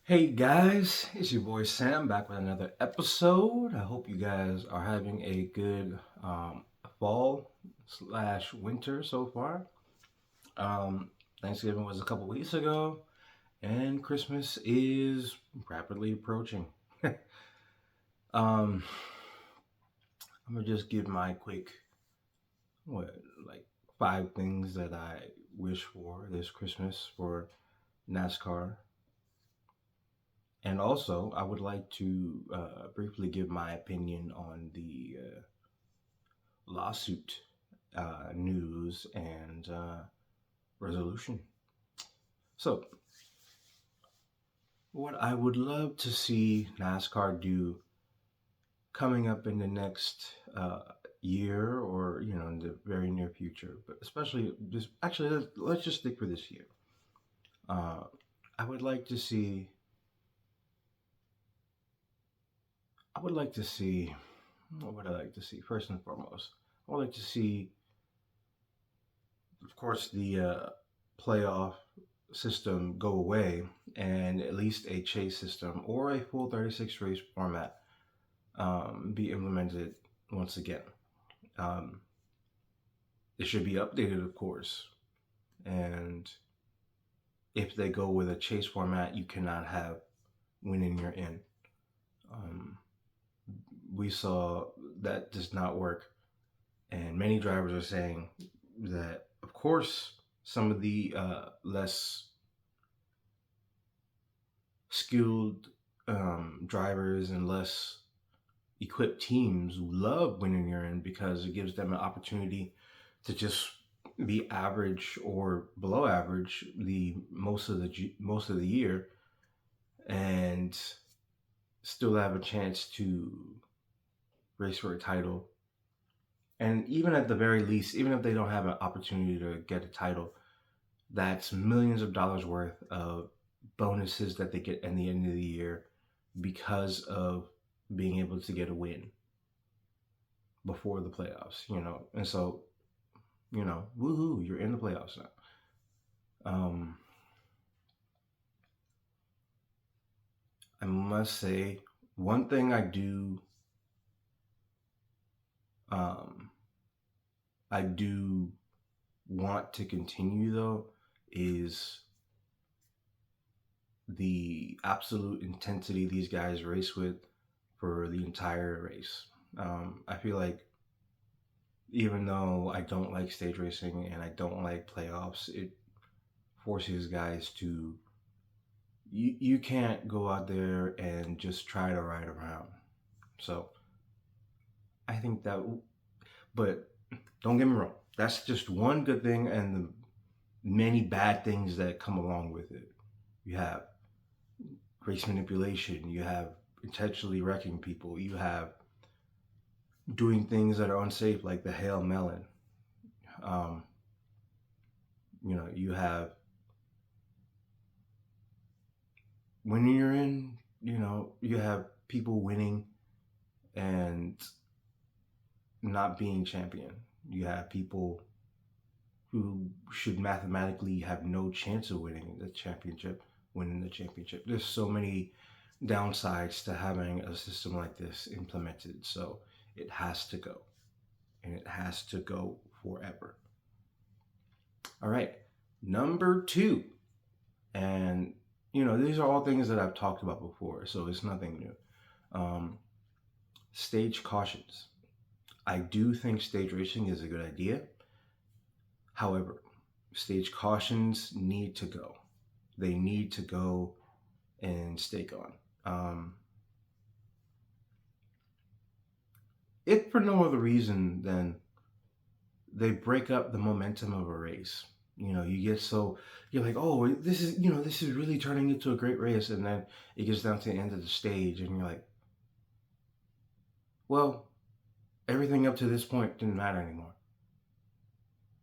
Hey guys, it's your boy Sam back with another episode. I hope you guys are having a good fall slash winter so far. Um, Thanksgiving was a couple weeks ago, and Christmas is rapidly approaching. um, I'm gonna just give my quick, what, like 5 things that I wish for this Christmas for NASCAR. And also, I would like to briefly give my opinion on the lawsuit news and resolution. So, what I would love to see NASCAR do coming up in the next year, or in the very near future, but especially just actually let's just stick for this year. Uh, I would like to see. I would like to see. What would I like to see? First and foremost, I would like to see, of course, the playoff system go away and at least a chase system or a full 36 race format be implemented once again. Um, it should be updated, of course. And if they go with a chase format, you cannot have winning your in. Um, we saw that does not work. And many drivers are saying that, of course, some of the less skilled drivers and less equipped teams love winning urine because it gives them an opportunity to just be average or below average the most of the year and still have a chance to race for a title. And even at the very least, even if they don't have an opportunity to get a title, that's millions of dollars worth of bonuses that they get at the end of the year because of being able to get a win before the playoffs. And so, woohoo, you're in the playoffs now. Um, I must say, one thing um, I do want to continue though is the absolute intensity these guys race with for the entire race. I feel like even though I don't like stage racing and I don't like playoffs, it forces guys to you can't go out there and just try to ride around. So I think that, but don't get me wrong, that's just one good thing, and the many bad things that come along with it. You have race manipulation. You have intentionally wrecking people. You have doing things that are unsafe, like the hail melon. Um, you have when you're in. You have people winning and not being champion. You have people who should mathematically have no chance of winning the championship. There's so many downsides to having a system like this implemented. So it has to go, and it has to go forever. All right, number two, and these are all things that I've talked about before, so it's nothing new. Um, Stage cautions. I do think stage racing is a good idea. However, stage cautions need to go. They need to go and stay gone. If for no other reason than they break up the momentum of a race. You get so you're like, oh, this is really turning into a great race, and then it gets down to the end of the stage, and you're like, well, everything up to this point didn't matter anymore.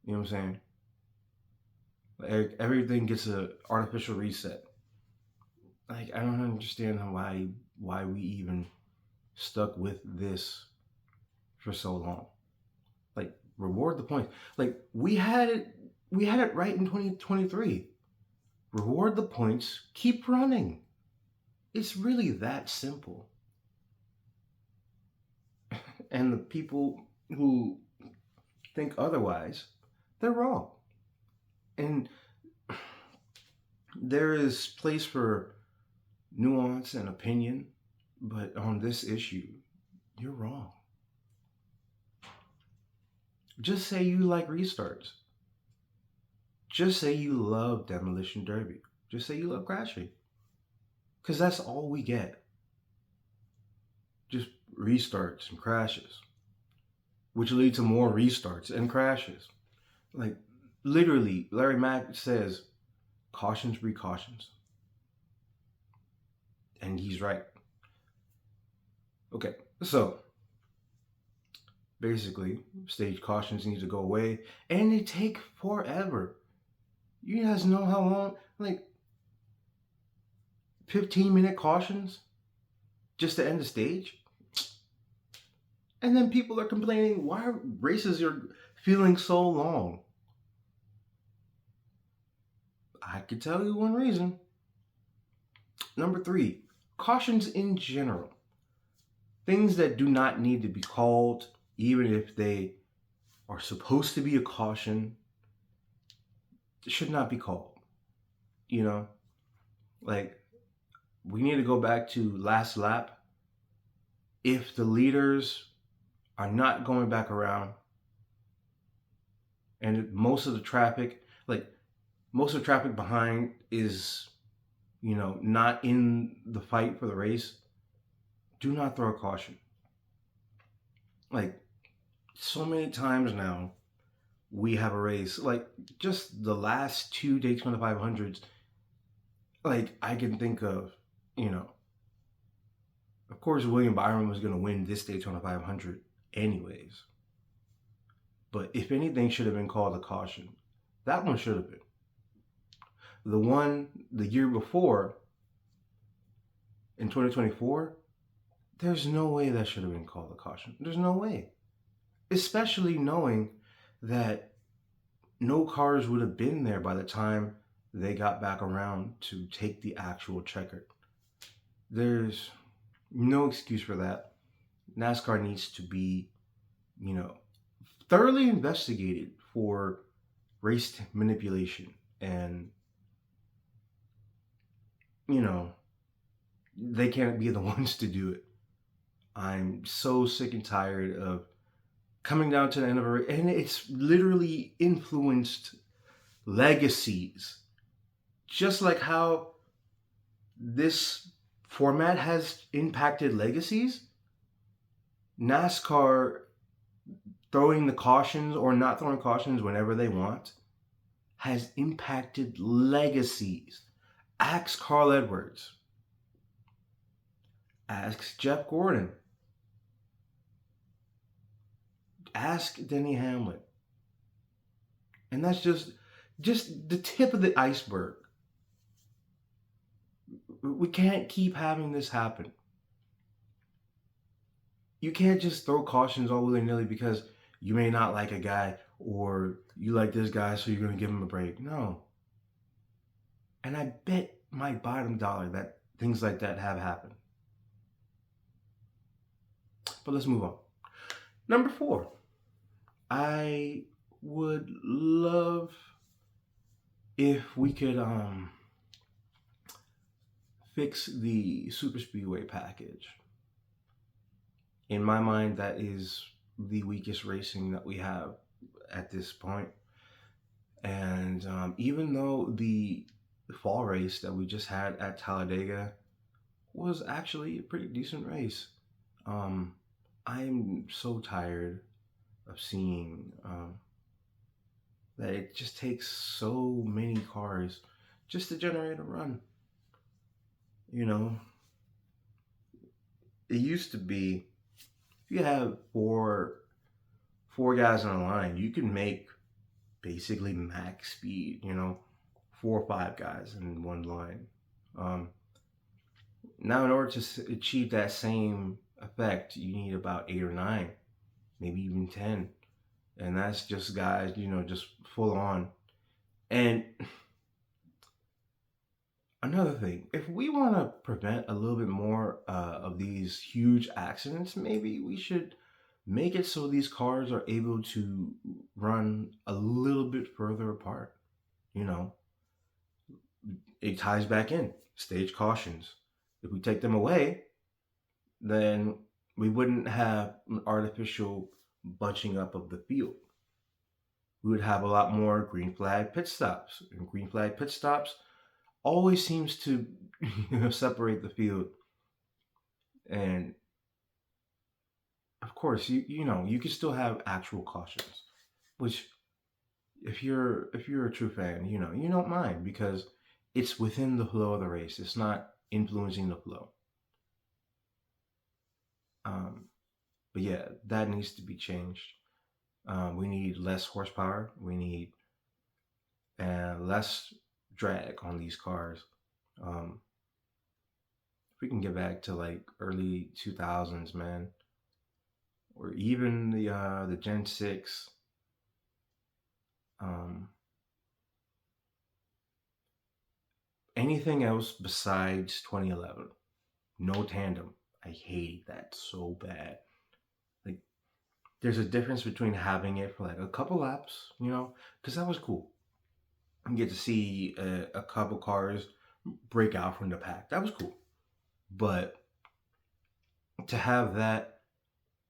You know what I'm saying? Like, everything gets a artificial reset. Like, I don't understand why we even stuck with this for so long. Like, reward the points. Like, we had it right in 2023. Reward the points, keep running. It's really that simple. And the people who think otherwise, they're wrong. And there is place for nuance and opinion, but on this issue, you're wrong. Just say you like restarts. Just say you love Demolition Derby. Just say you love crashing. Because that's all we get. Just restarts and crashes, which lead to more restarts and crashes. Like, literally, Larry Mack says, cautions breed cautions. And he's right. Okay, so basically, stage cautions need to go away, and they take forever. You guys know how long? Like 15-minute cautions just to end the stage? And then people are complaining why races are feeling so long. I could tell you one reason. Number 3, cautions in general. Things that do not need to be called, even if they are supposed to be a caution, should not be called. You know, like, we need to go back to last lap. If the leaders are not going back around, and most of the traffic behind is, not in the fight for the race, do not throw a caution. Like, so many times now, we have a race, like just the last 2 Daytona 500s, like I can think of, of course William Byron was going to win this Daytona 500 anyways. But if anything should have been called a caution, that one should have been. The one the year before, in 2024, there's no way that should have been called a caution. There's no way. Especially knowing that no cars would have been there by the time they got back around to take the actual checker. There's no excuse for that. NASCAR needs to be, thoroughly investigated for race manipulation. And, they can't be the ones to do it. I'm so sick and tired of coming down to the end of a race, and it's literally influenced legacies. Just like how this format has impacted legacies, NASCAR throwing the cautions or not throwing cautions whenever they want has impacted legacies. Ask Carl Edwards. Ask Jeff Gordon. Ask Denny Hamlin. And that's just the tip of the iceberg. We can't keep having this happen. You can't just throw cautions all willy-nilly because you may not like a guy or you like this guy, so you're going to give him a break. No. And I bet my bottom dollar that things like that have happened. But let's move on. Number 4. I would love if we could fix the super speedway package. In my mind, that is the weakest racing that we have at this point. And even though the fall race that we just had at Talladega was actually a pretty decent race, I'm so tired of seeing that it just takes so many cars just to generate a run. It used to be, if you have four guys on the line, you can make basically max speed, 4 or 5 guys in one line. Now, in order to achieve that same effect, you need about 8 or 9, maybe even 10. And that's just guys, just full on. And Another thing, if we want to prevent a little bit more of these huge accidents, maybe we should make it so these cars are able to run a little bit further apart. You know, it ties back in stage cautions. If we take them away, then we wouldn't have an artificial bunching up of the field. We would have a lot more green flag pit stops. And green flag pit stops always seems to separate the field. And of course, you can still have actual cautions, which if you're a true fan, you don't mind because it's within the flow of the race. It's not influencing the flow. Um, but yeah, that needs to be changed. We need less horsepower. We need less drag on these cars. Um, if we can get back to like early 2000s, man, or even the Gen 6, um, anything else besides 2011, no tandem. I hate that so bad. Like, there's a difference between having it for like a couple laps, because that was cool. You get to see a couple cars break out from the pack. That was cool. But to have that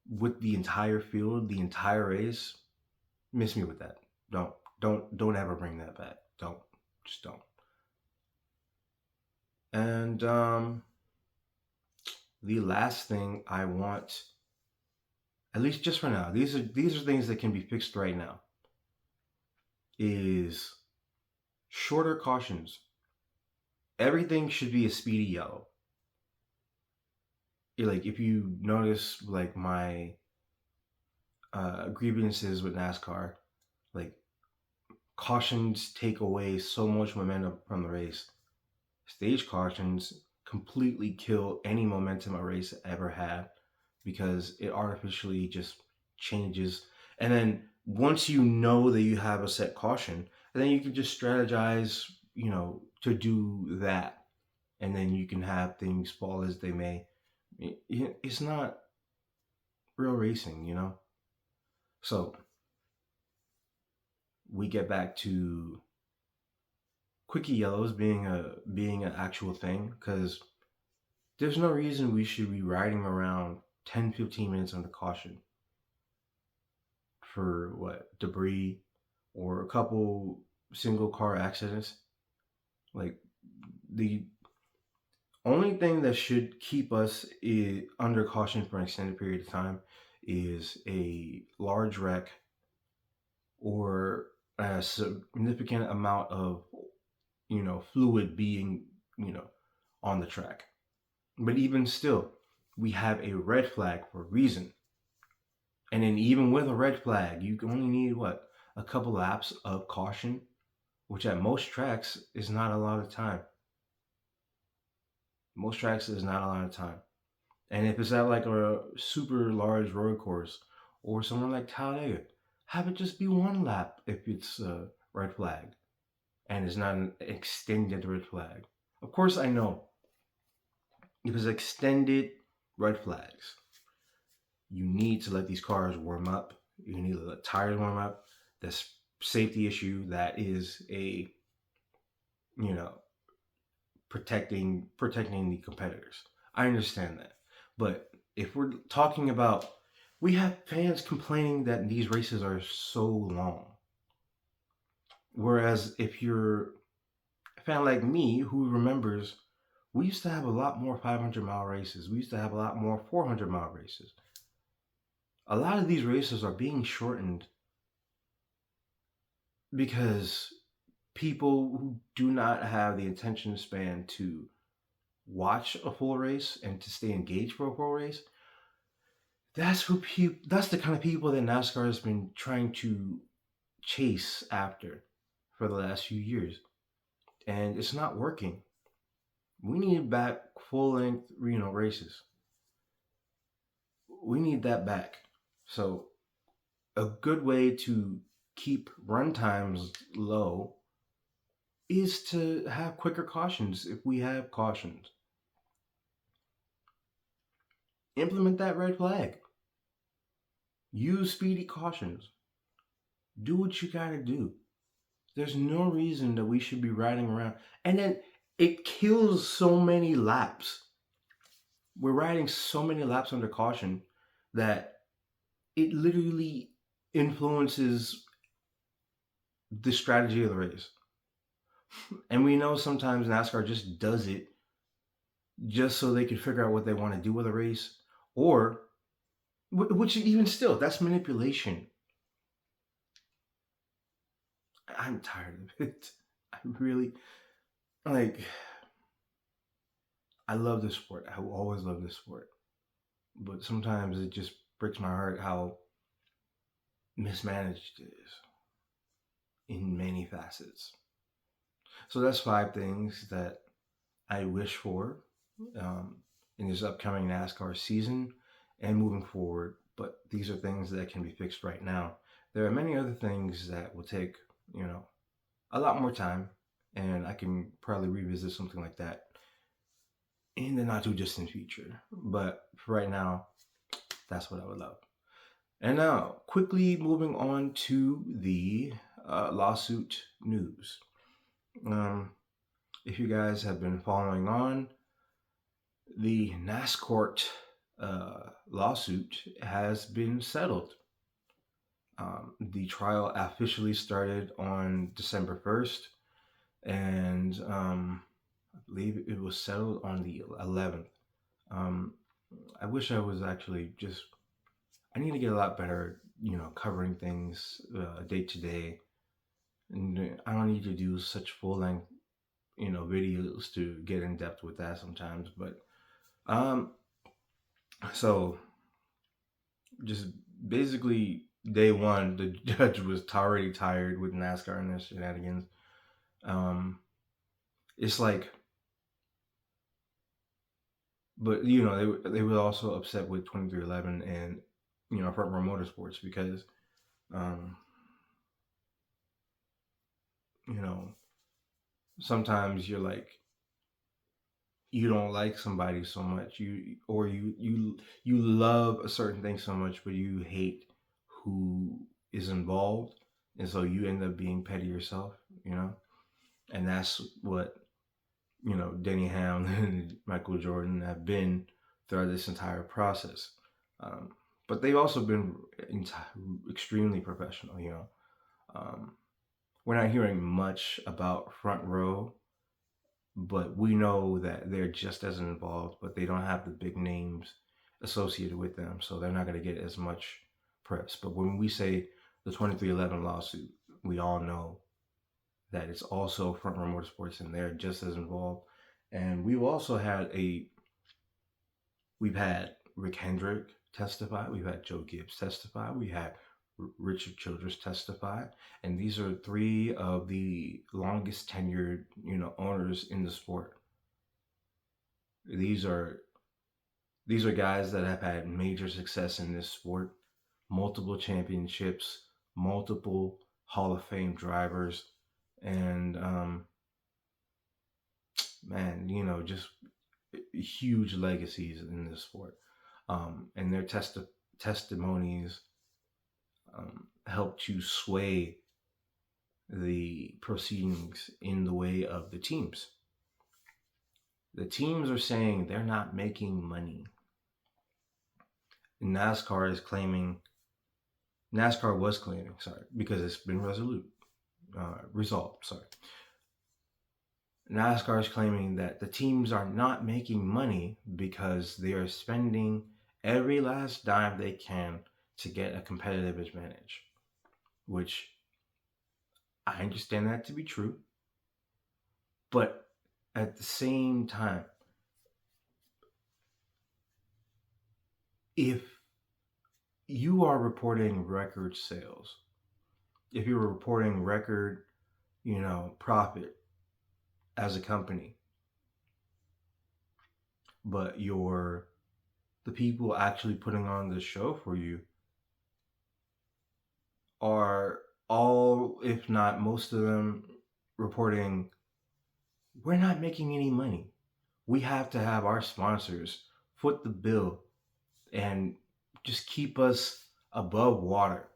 with the entire field, the entire race, miss me with that. Don't ever bring that back. Don't. Just don't. And the last thing I want, at least just for now, these are things that can be fixed right now, is shorter cautions. Everything should be a speedy yellow. Like, if you notice, like, my grievances with NASCAR, like, cautions take away so much momentum from the race. Stage cautions completely kill any momentum a race ever had because it artificially just changes. And then once you know that you have a set caution, and then you can just strategize, to do that. And then you can have things fall as they may. It's not real racing. So we get back to quickie yellows being an actual thing because there's no reason we should be riding around 10-15 minutes under caution for what, debris or a couple single car accidents. Like, the only thing that should keep us under caution for an extended period of time is a large wreck or a significant amount of fluid being on the track. But even still, we have a red flag for a reason. And then even with a red flag, you only need what, a couple laps of caution, which at most tracks is not a lot of time. Most tracks is not a lot of time. And if it's at like a super large road course or somewhere like Talladega, have it just be one lap if it's a red flag and it's not an extended red flag. Of course, I know if it's extended red flags, you need to let these cars warm up. You need to let tires warm up. That's safety issue. That is a, you know, protecting the competitors. I understand that. But if we're talking about, we have fans complaining that these races are so long. Whereas if you're a fan like me who remembers, we used to have a lot more 500-mile races. We used to have a lot more 400-mile races. A lot of these races are being shortened because people who do not have the attention span to watch a full race and to stay engaged for a full race, that's the kind of people that NASCAR has been trying to chase after for the last few years, and it's not working. We need back full length races. We need that back. So a good way to keep run times low is to have quicker cautions if we have cautions. Implement that red flag. Use speedy cautions. Do what you gotta do. There's no reason that we should be riding around. And then it kills so many laps. We're riding so many laps under caution that it literally influences the strategy of the race. And we know sometimes NASCAR just does it just so they can figure out what they want to do with a race, or which even still, that's manipulation. I'm tired of it. I really like. I love this sport. I will always love this sport, but sometimes it just breaks my heart how mismanaged it is in many facets. So that's 5 things that I wish for in this upcoming NASCAR season and moving forward. But these are things that can be fixed right now. There are many other things that will take, a lot more time, and I can probably revisit something like that in the not too distant future. But for right now, that's what I would love. And now, quickly moving on to the lawsuit news. If you guys have been following on, the NASCourt lawsuit has been settled. The trial officially started on December 1st, and I believe it was settled on the 11th. I wish I was actually just, I need to get a lot better, covering things day to day. And I don't need to do such full length, videos to get in depth with that sometimes. But um, so just basically day one, the judge was already tired with NASCAR and their shenanigans. It's like, but they were also upset with 2311 and Front Row Motorsports because um, sometimes you're like, you don't like somebody so much, you love a certain thing so much, but you hate who is involved, and so you end up being petty yourself, and that's what Denny Hamlin and Michael Jordan have been throughout this entire process. Um, but they've also been extremely professional. Um, we're not hearing much about Front Row, but we know that they're just as involved, but they don't have the big names associated with them, so they're not going to get as much press. But when we say the 2311 lawsuit, we all know that it's also Front Row Motorsports, and they're just as involved. And we've had Rick Hendrick testify, we've had Joe Gibbs testify, we had Richard Childress testify, and these are 3 of the longest tenured, owners in the sport. These are guys that have had major success in this sport, multiple championships, multiple Hall of Fame drivers, and man, just huge legacies in this sport. And their testimonies help to sway the proceedings in the way of the teams. The teams are saying they're not making money. NASCAR was claiming, because it's been resolved. NASCAR is claiming that the teams are not making money because they are spending every last dime they can to get a competitive advantage, which I understand that to be true. But at the same time, if you are reporting record sales, if you're reporting record, profit as a company, but the people actually putting on the show for you are all, if not most of them, reporting we're not making any money. We have to have our sponsors foot the bill and just keep us above water.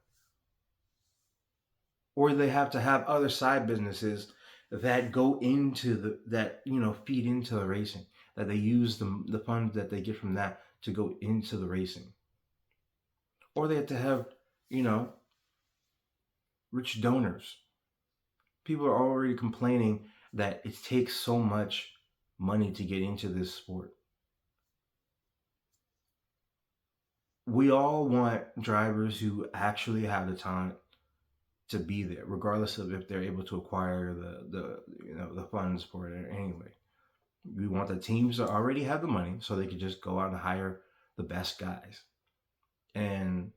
Or they have to have other side businesses that go into that feed into the racing, that they use the funds that they get from that to go into the racing. Or they have to have you know rich donors. People are already complaining that it takes so much money to get into this sport. We all want drivers who actually have the talent to be there, regardless of if they're able to acquire the funds for it anyway. We want the teams to already have the money so they can just go out and hire the best guys. And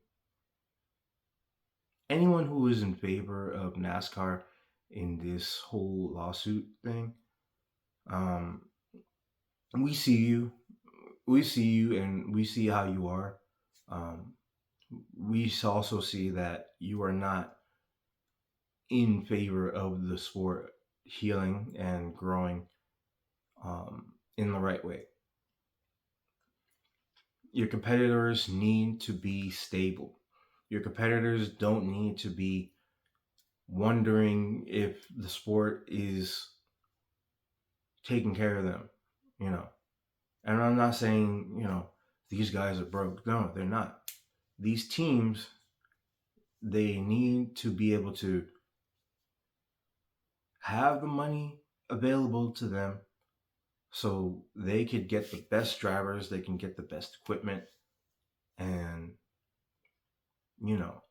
anyone who is in favor of NASCAR in this whole lawsuit thing, um, we see you. We see you, and we see how you are. Um, we also see that you are not in favor of the sport healing and growing in the right way. Your competitors need to be stable. Your competitors don't need to be wondering if the sport is taking care of them, you know. And I'm not saying, these guys are broke. No, they're not. These teams, they need to be able to have the money available to them so they could get the best drivers, they can get the best equipment, and, you know,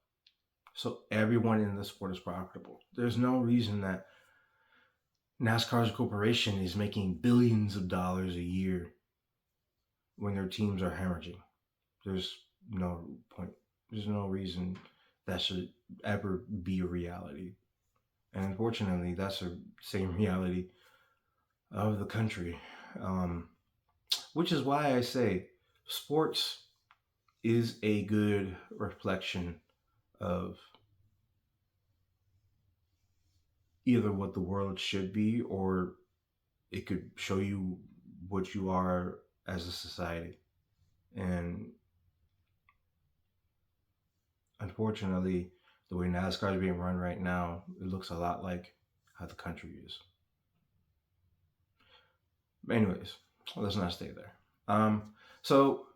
so everyone in the sport is profitable. There's no reason that NASCAR's corporation is making billions of dollars a year when their teams are hemorrhaging. There's no point. There's no reason that should ever be a reality. And unfortunately, that's the same reality of the country. Um, which is why I say sports is a good reflection of either what the world should be, or it could show you what you are as a society. And unfortunately, the way NASCAR is being run right now, it looks a lot like how the country is. Anyways, let's not stay there. So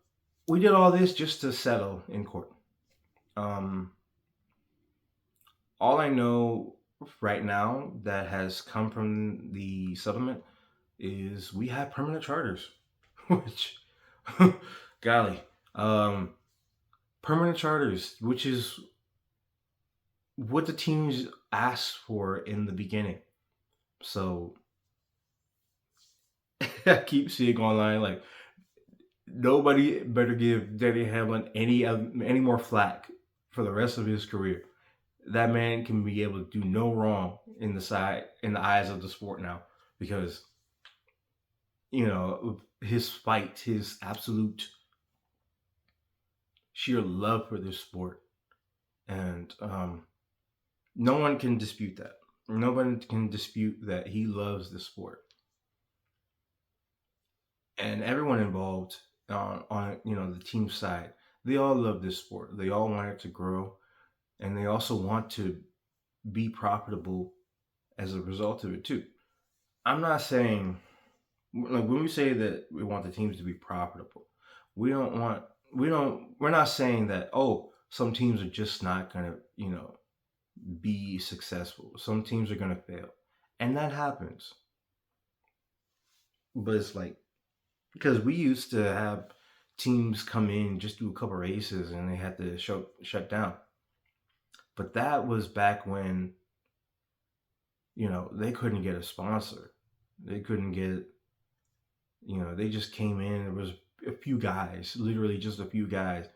we did all this just to settle in court. Um, all I know right now that has come from the settlement is we have permanent charters, which, golly, um, permanent charters, which is what the teams asked for in the beginning. So I keep seeing online like nobody better give Denny Hamlin any more flack for the rest of his career. That man can be able to do no wrong in the eyes of the sport now, because his fight, his absolute sheer love for this sport, and no one can dispute that. No one can dispute that he loves the sport, and everyone involved on the team side, they all love this sport. They all want it to grow, and they also want to be profitable as a result of it too. I'm not saying, like, when we say that we want the teams to be profitable, we don't want we're not saying that, oh, some teams are just not gonna be successful. Some teams are gonna fail, and that happens. But it's like, because we used to have teams come in, just do a couple races, and they had to shut down. But that was back when they couldn't get a sponsor. They couldn't get, they just came in. There was a few guys, literally just a few guys,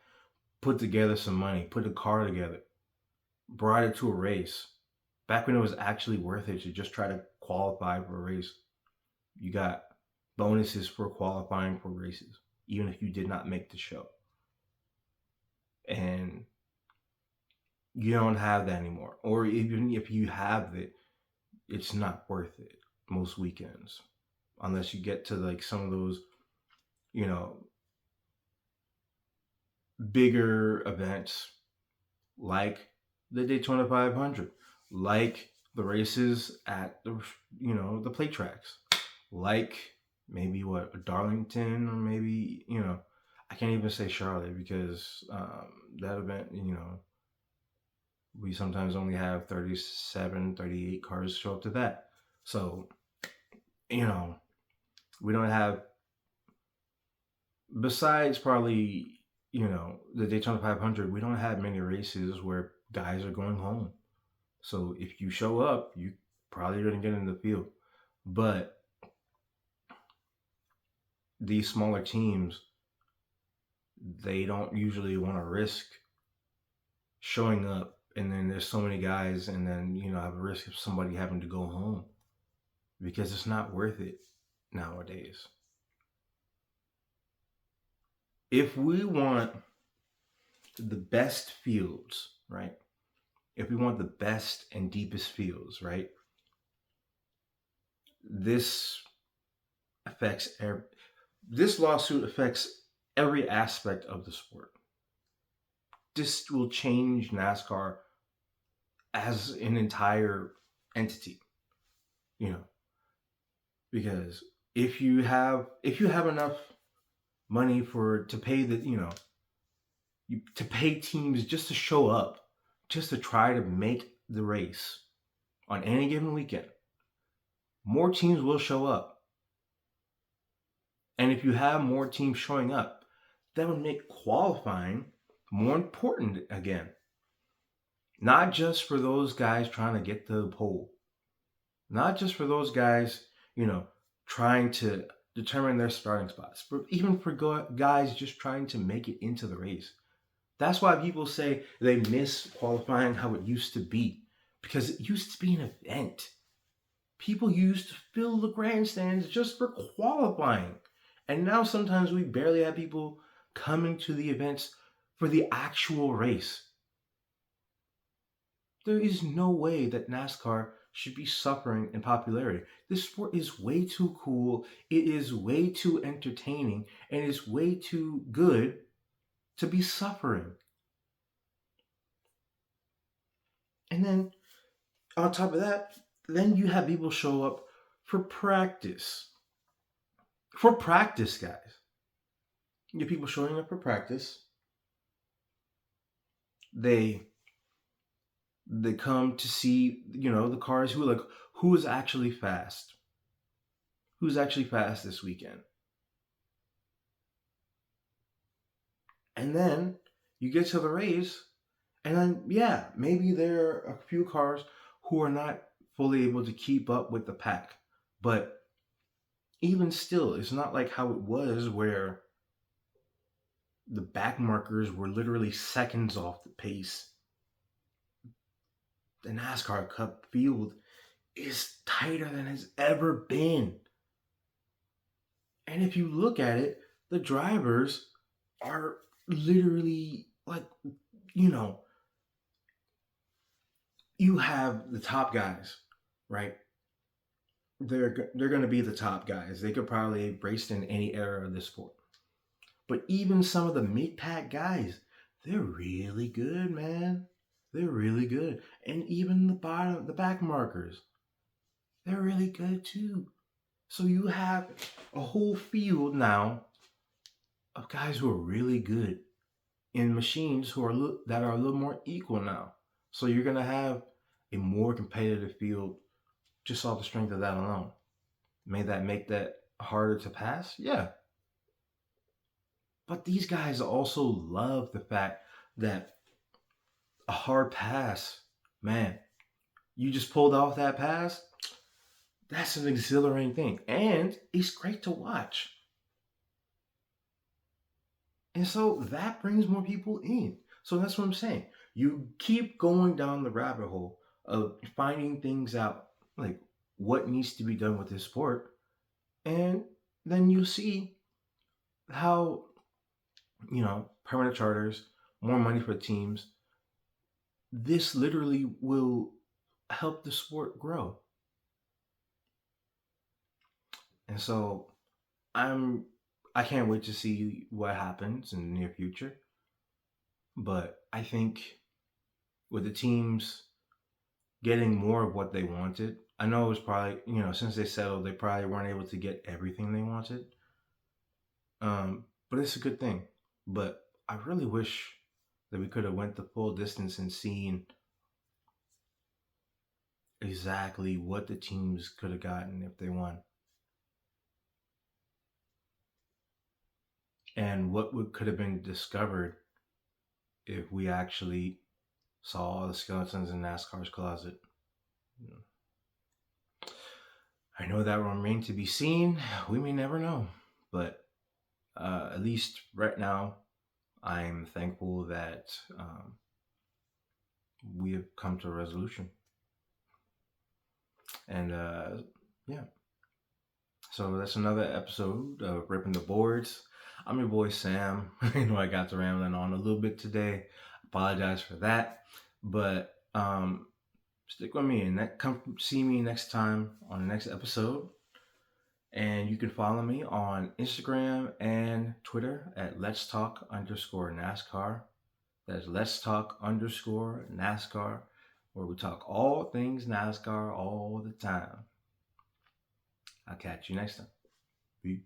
put together some money, put a car together, brought it to a race. Back when it was actually worth it to just try to qualify for a race. You got bonuses for qualifying for races, even if you did not make the show. And you don't have that anymore. Or even if you have it, it's not worth it most weekends. unless you get to like some of those, you know, bigger events like the Daytona 500, like the races at the, the plate tracks, like maybe what, Darlington, or maybe, I can't even say Charlotte because that event, we sometimes only have 37, 38 cars show up to that. So, you know, we don't have, besides probably, the Daytona 500, we don't have many races where guys are going home. So if you show up, you probably going to get in the field. But these smaller teams, they don't usually want to risk showing up, and then there's so many guys, and then, have a risk of somebody having to go home because it's not worth it nowadays. If we want the best fields, right? If we want the best and deepest fields, right? This affects this lawsuit affects every aspect of the sport. This will change NASCAR as an entire entity, because if you have enough money to pay to pay teams just to show up, just to try to make the race on any given weekend, more teams will show up. And if you have more teams showing up, that would make qualifying more important again. Not just for those guys trying to get to the pole. Not just for those guys, trying to determine their starting spots, but even for guys just trying to make it into the race. That's why people say they miss qualifying how it used to be, because it used to be an event. People used to fill the grandstands just for qualifying. And now sometimes we barely have people coming to the events for the actual race. There is no way that NASCAR should be suffering in popularity. This sport is way too cool. It is way too entertaining, and it's way too good to be suffering. And then on top of that, then you have people show up for practice. For practice, guys. You get people showing up for practice. They come to see, the cars who is actually fast. Who's actually fast this weekend. And then you get to the race, and then, maybe there are a few cars who are not fully able to keep up with the pack. But even still, it's not like how it was where the back markers were literally seconds off the pace. The NASCAR Cup field is tighter than it's ever been. And if you look at it, the drivers are literally like, you have the top guys, right? They're going to be the top guys. They could probably race in any era of the sport. But even some of the mid-pack guys, they're really good, man. They're really good. And even the back markers, they're really good too. So you have a whole field now of guys who are really good in machines that are a little more equal now. So you're going to have a more competitive field just off the strength of that alone. May that make that harder to pass? Yeah. But these guys also love the fact that a hard pass, man, you just pulled off that pass, that's an exhilarating thing. And it's great to watch. And so that brings more people in. So that's what I'm saying. You keep going down the rabbit hole of finding things out, like what needs to be done with this sport. And then you see how, permanent charters, more money for teams, this literally will help the sport grow. And so I'm I can't wait to see what happens in the near future. But I think with the teams getting more of what they wanted, I know it was probably, since they settled, they probably weren't able to get everything they wanted. But it's a good thing. But I really wish that we could have went the full distance and seen exactly what the teams could have gotten if they won, and what could have been discovered if we actually saw all the skeletons in NASCAR's closet. I know that will remain to be seen. We may never know, but at least right now, I'm thankful that we have come to a resolution. And yeah, so that's another episode of Ripping the Boards. I'm your boy Sam. I know I got to rambling on a little bit today. Apologize for that, but stick with me and come see me next time on the next episode. And you can follow me on Instagram and Twitter at Let's Talk _ NASCAR. That's Let's Talk _ NASCAR, where we talk all things NASCAR all the time. I'll catch you next time. Peace.